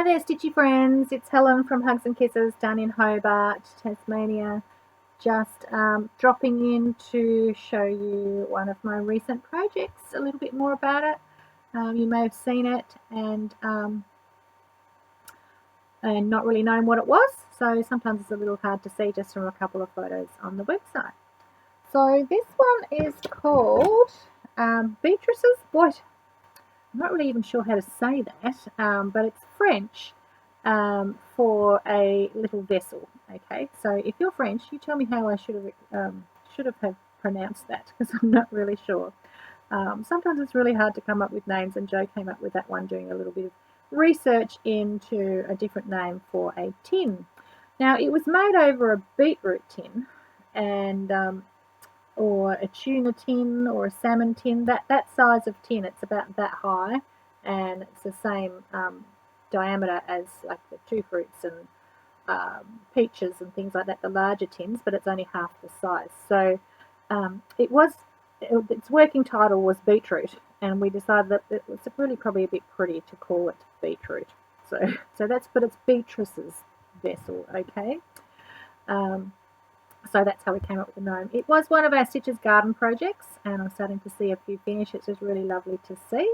Hi there, Stitchy friends. It's Helen from Hugs and Kisses down in Hobart, Tasmania. Just dropping in to show you one of my recent projects, a little bit more about it. You may have seen it and not really known what it was, so sometimes it's a little hard to see just from a couple of photos on the website. So this one is called Beatrice's Boîte. I'm not really even sure how to say that, but it's French for a little vessel. Okay, so if you're French, you tell me how I should have pronounced that, because I'm not really sure. Sometimes it's really hard to come up with names, and Jo came up with that one doing a little bit of research into a different name for a tin. Now, it was made over a beetroot tin, and or a tuna tin or a salmon tin, that size of tin. It's about that high, and it's the same diameter as like the two fruits and peaches and things like that, the larger tins, but it's only half the size. So its working title was beetroot, and we decided that it was really probably a bit pretty to call it beetroot. So but it's Beatrice's vessel, okay. So that's how we came up with the name. It was one of our Stitches garden projects, and I'm starting to see a few finish. It's just really lovely to see.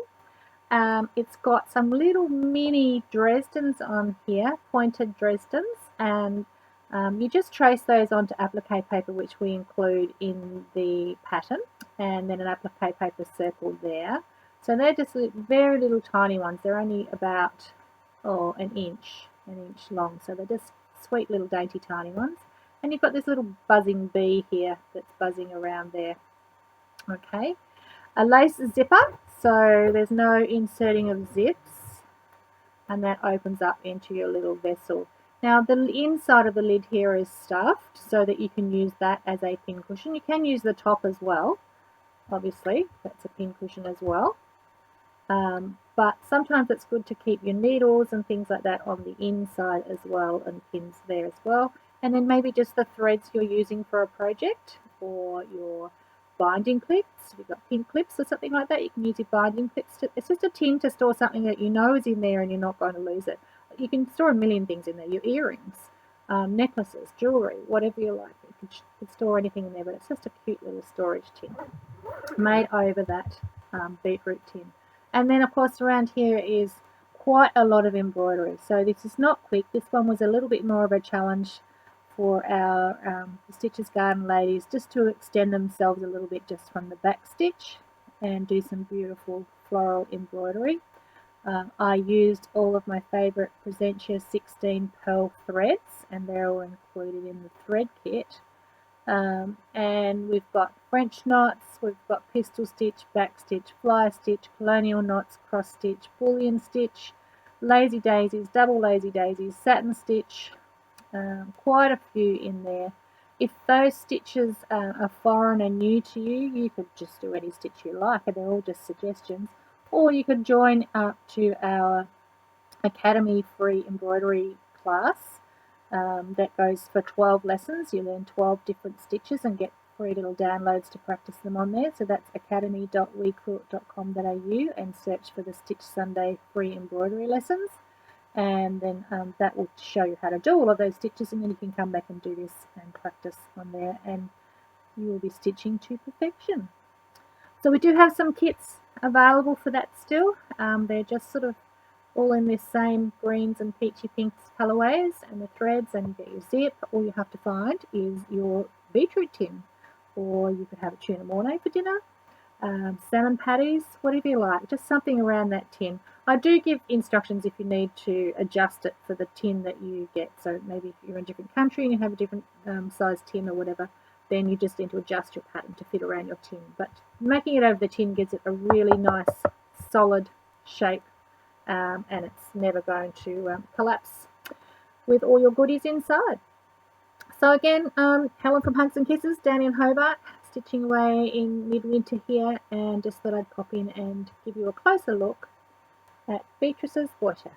It's got some little mini Dresdens on here, pointed Dresdens, and you just trace those onto applique paper, which we include in the pattern, and then an applique paper circle there. So they're just very little tiny ones. They're only about an inch long, so they're just sweet little dainty tiny ones. And you've got this little buzzing bee here that's buzzing around there. Okay, a lace zipper, so there's no inserting of zips, and that opens up into your little vessel. Now the inside of the lid here is stuffed so that you can use that as a pin cushion. You can use the top as well, obviously, that's a pin cushion as well. But sometimes it's good to keep your needles and things like that on the inside as well, and pins there as well. And then maybe just the threads you're using for a project, or your binding clips. If you've got pin clips or something like that, you can use your binding clips. It's just a tin to store something that you know is in there and you're not going to lose it. You can store a million things in there, your earrings, necklaces, jewellery, whatever you like. You can store anything in there, but it's just a cute little storage tin made over that beetroot tin. And then, of course, around here is quite a lot of embroidery. So this is not quick. This one was a little bit more of a challenge for our Stitches Garden ladies, just to extend themselves a little bit just from the back stitch and do some beautiful floral embroidery. I used all of my favourite Presentia 16 pearl threads, and they're all included in the thread kit. And we've got French knots, we've got pistol stitch, back stitch, fly stitch, colonial knots, cross stitch, bullion stitch, lazy daisies, double lazy daisies, satin stitch, quite a few in there. If those stitches are foreign and new to you, you could just do any stitch you like, and they're all just suggestions. Or you could join up to our Academy free embroidery class that goes for 12 lessons. You learn 12 different stitches and get free little downloads to practice them on there. So that's academy.wequilt.com.au, and search for the Stitch Sunday free embroidery lessons. And then that will show you how to do all of those stitches, and then you can come back and do this and practice on there, and you will be stitching to perfection. So we do have some kits available for that still. They're just sort of all in this same greens and peachy pinks colourways, and the threads, and you get your zip. All you have to find is your beetroot tin, or you could have a tuna mornay for dinner, salmon patties, whatever you like, just something around that tin. I do give instructions if you need to adjust it for the tin that you get. So maybe if you're in a different country and you have a different size tin or whatever, then you just need to adjust your pattern to fit around your tin. But making it over the tin gives it a really nice solid shape, and it's never going to collapse with all your goodies inside. So again, Helen from Hugs and Kisses down in Hobart, stitching away in midwinter here, and just thought I'd pop in and give you a closer look at Beatrice's Boîte.